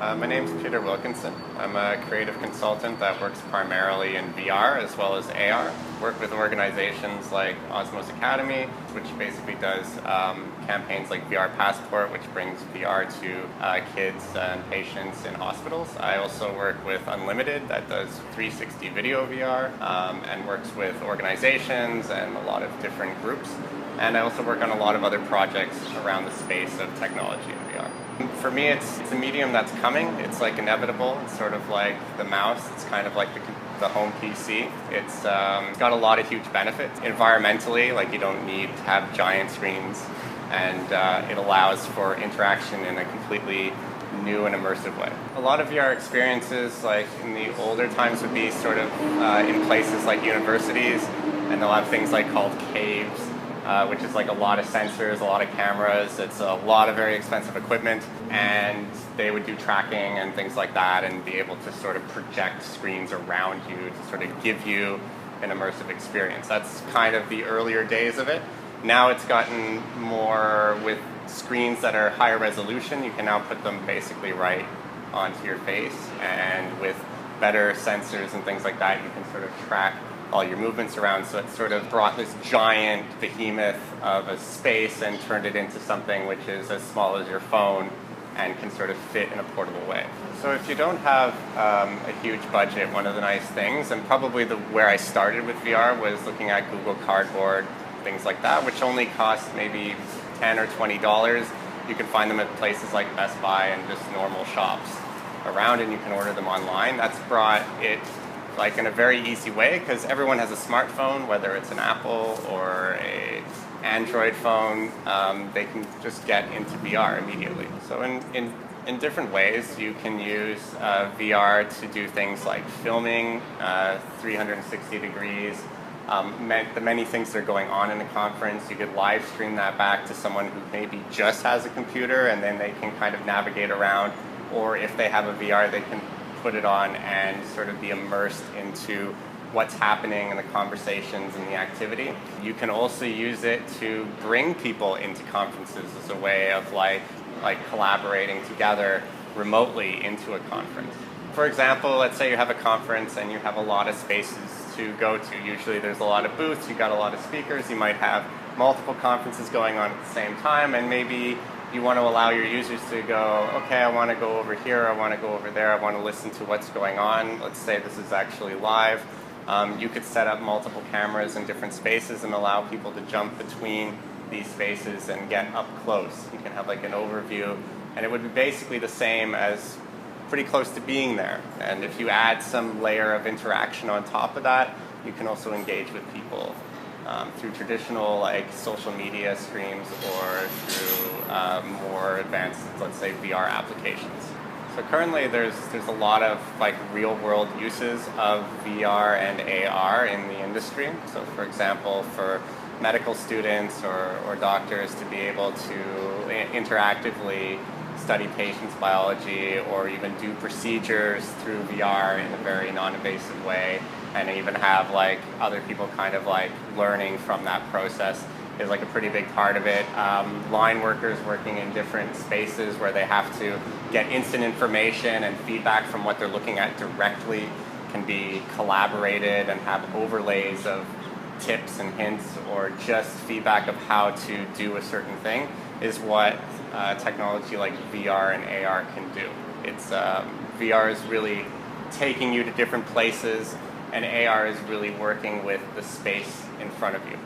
My name's Peter Wilkinson. I'm a creative consultant that works primarily in VR as well as AR. Work with organizations like Osmos Academy, which basically does campaigns like VR Passport, which brings VR to kids and patients in hospitals. I also work with Unlimited, that does 360 video VR, and works with organizations and a lot of different groups. And I also work on a lot of other projects around the space of technology in VR. For me, it's a medium that's coming. It's like inevitable. It's sort of like the mouse. It's kind of like the home PC. It's got a lot of huge benefits. Environmentally, like you don't need to have giant screens, and it allows for interaction in a completely new and immersive way. A lot of VR experiences, like in the older times, would be sort of in places like universities, and they'll have things like called caves, which is like a lot of sensors, a lot of cameras. It's a lot of very expensive equipment, and they would do tracking and things like that and be able to sort of project screens around you to sort of give you an immersive experience. That's kind of the earlier days of it. Now it's gotten more with screens that are higher resolution. You can now put them basically right onto your face, and with better sensors and things like that, you can sort of track all your movements around. So it sort of brought this giant behemoth of a space and turned it into something which is as small as your phone and can sort of fit in a portable way. So if you don't have a huge budget, one of the nice things, and probably where I started with VR was looking at Google Cardboard, things like that, which only cost maybe $10 or $20. You can find them at places like Best Buy and just normal shops around, and you can order them online. That's brought it like in a very easy way, because everyone has a smartphone, whether it's an Apple or a Android phone. They can just get into VR immediately. So in different ways, you can use VR to do things like filming 360 degrees. The many things that are going on in a conference. You could live stream that back to someone who maybe just has a computer, and then they can kind of navigate around, or if they have a VR, they can put it on and sort of be immersed into what's happening in the conversations and the activity. You can also use it to bring people into conferences as a way of like collaborating together remotely into a conference. For example, let's say you have a conference and you have a lot of spaces to go to. Usually there's a lot of booths, you've got a lot of speakers, you might have multiple conferences going on at the same time, and maybe you want to allow your users to go, okay, I want to go over here, I want to go over there, I want to listen to what's going on. Let's say this is actually live. You could set up multiple cameras in different spaces and allow people to jump between these spaces and get up close. You can have like an overview, and it would be basically the same as pretty close to being there. And if you add some layer of interaction on top of that, you can also engage with people through traditional like social media streams or through more advanced, let's say, VR applications. So currently there's a lot of like real world uses of VR and AR in the industry. So for example, for medical students or doctors to be able to interactively study patients' biology or even do procedures through VR in a very non-invasive way, and even have like other people kind of like learning from that process is like a pretty big part of it. Line workers working in different spaces where they have to get instant information and feedback from what they're looking at directly can be collaborated and have overlays of tips and hints or just feedback of how to do a certain thing is what technology like VR and AR can do. It's VR is really taking you to different places, and AR is really working with the space in front of you.